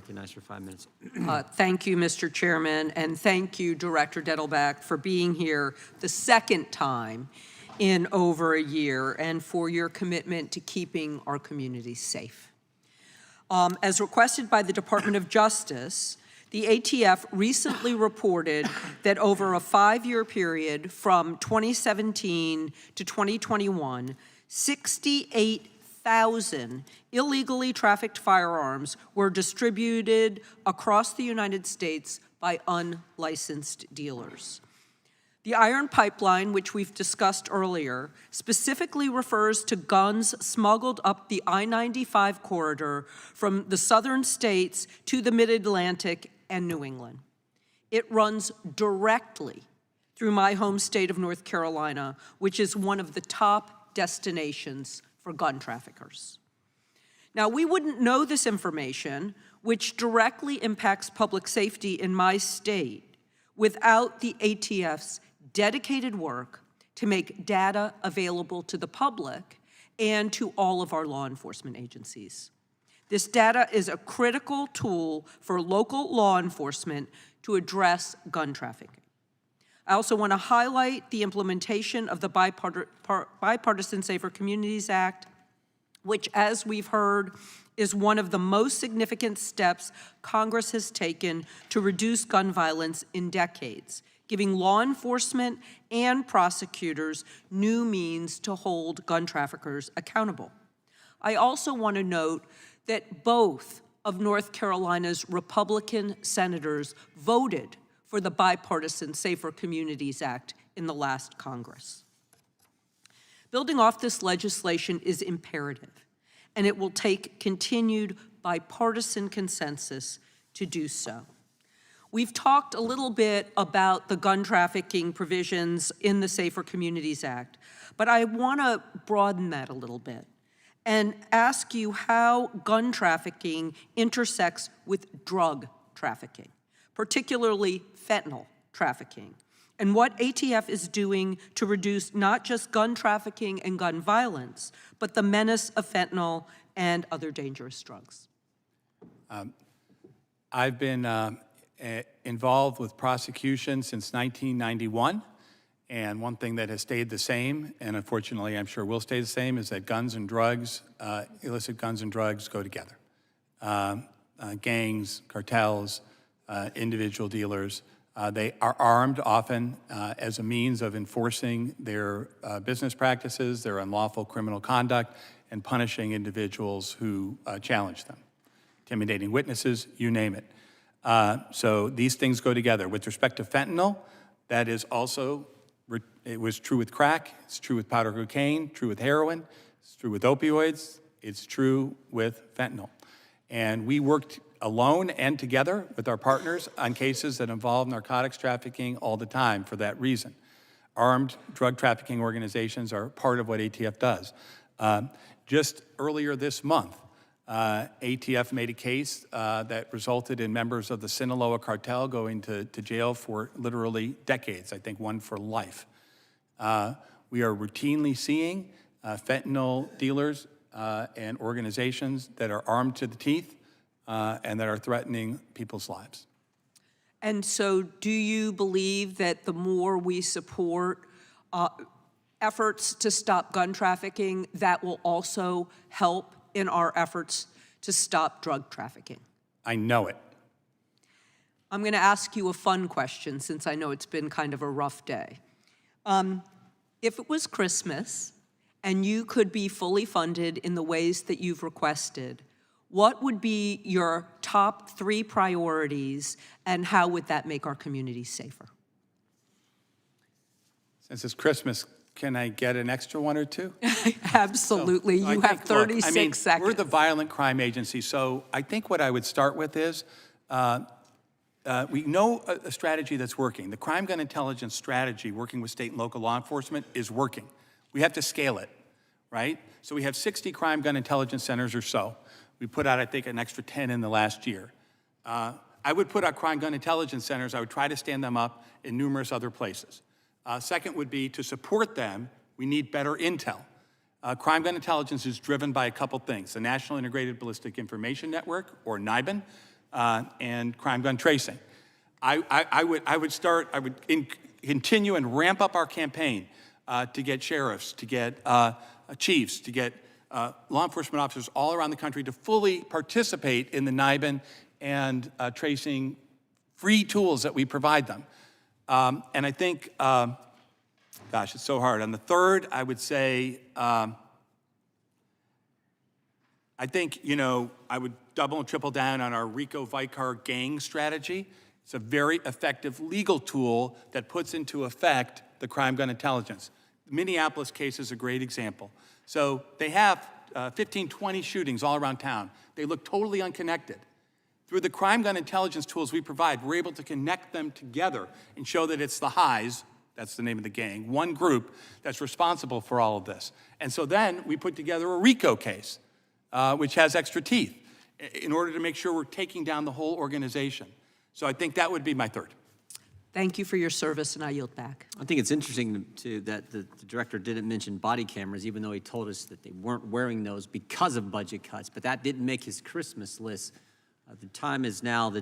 recognized for 5 minutes. Thank you, Mr. Chairman, and thank you, Director Dettelbach, for being here the second time in over a year and for your commitment to keeping our communities safe. As requested by the Department of Justice, the ATF recently reported that over a 5-year period from 2017 to 2021, 68,000 illegally trafficked firearms were distributed across the United States by unlicensed dealers. The iron pipeline, which we've discussed earlier, specifically refers to guns smuggled up the I-95 corridor from the southern states to the mid-Atlantic and New England. It runs directly through my home state of North Carolina, which is one of the top destinations for gun traffickers. Now, we wouldn't know this information, which directly impacts public safety in my state, without the ATF's dedicated work to make data available to the public and to all of our law enforcement agencies. This data is a critical tool for local law enforcement to address gun trafficking. I also want to highlight the implementation of the Bipartisan Safer Communities Act, which, as we've heard, is one of the most significant steps Congress has taken to reduce gun violence in decades, giving law enforcement and prosecutors new means to hold gun traffickers accountable. I also want to note that both of North Carolina's Republican senators voted for the Bipartisan Safer Communities Act in the last Congress. Building off this legislation is imperative, and it will take continued bipartisan consensus to do so. We've talked a little bit about the gun trafficking provisions in the Safer Communities Act, but I want to broaden that a little bit and ask you how gun trafficking intersects with drug trafficking, particularly fentanyl trafficking, and what ATF is doing to reduce not just gun trafficking and gun violence, but the menace of fentanyl and other dangerous drugs. I've been involved with prosecution since 1991. And one thing that has stayed the same, and unfortunately I'm sure will stay the same, is that guns and drugs, illicit guns and drugs go together. Gangs, cartels, individual dealers, they are armed often as a means of enforcing their business practices, their unlawful criminal conduct, and punishing individuals who challenge them. Intimidating witnesses, you name it. So these things go together. With respect to fentanyl, that is also, it was true with crack, it's true with powder cocaine, true with heroin, it's true with opioids, it's true with fentanyl. And we worked alone and together with our partners on cases that involve narcotics trafficking all the time for that reason. Armed drug trafficking organizations are part of what ATF does. Just earlier this month, ATF made a case that resulted in members of the Sinaloa cartel going to jail for literally decades, I think one for life. We are routinely seeing fentanyl dealers and organizations that are armed to the teeth and that are threatening people's lives. And so do you believe that the more we support efforts to stop gun trafficking, that will also help in our efforts to stop drug trafficking? I know it. I'm going to ask you a fun question since I know it's been kind of a rough day. If it was Christmas and you could be fully funded in the ways that you've requested, what would be your top 3 priorities and how would that make our communities safer? Since it's Christmas, can I get an extra 1 or 2? Absolutely. So you have 36 seconds. We're the violent crime agency, so I think what I would start with is we know a strategy that's working. The crime gun intelligence strategy, working with state and local law enforcement, is working. We have to scale it, right? So we have 60 crime gun intelligence centers or so. We put out, I think, an extra 10 in the last year. I would put out crime gun intelligence centers. I would try to stand them up in numerous other places. Second would be to support them, we need better intel. Crime gun intelligence is driven by a couple things. The National Integrated Ballistic Information Network, or NIBIN, and crime gun tracing. I would continue and ramp up our campaign to get sheriffs, to get chiefs, to get law enforcement officers all around the country to fully participate in the NIBIN and tracing free tools that we provide them. And I think, gosh, it's so hard. On the third, I would say, I think, I would double and triple down on our RICO Vicar gang strategy. It's a very effective legal tool that puts into effect the crime gun intelligence. The Minneapolis case is a great example. So they have 15, 20 shootings all around town. They look totally unconnected. Through the crime gun intelligence tools we provide, we're able to connect them together and show that it's the Highs, that's the name of the gang, one group that's responsible for all of this. And so then we put together a RICO case, which has extra teeth, in order to make sure we're taking down the whole organization. So I think that would be my third. Thank you for your service, and I yield back. I think it's interesting that the director didn't mention body cameras, even though he told us that they weren't wearing those because of budget cuts, but that didn't make his Christmas list. The time is now the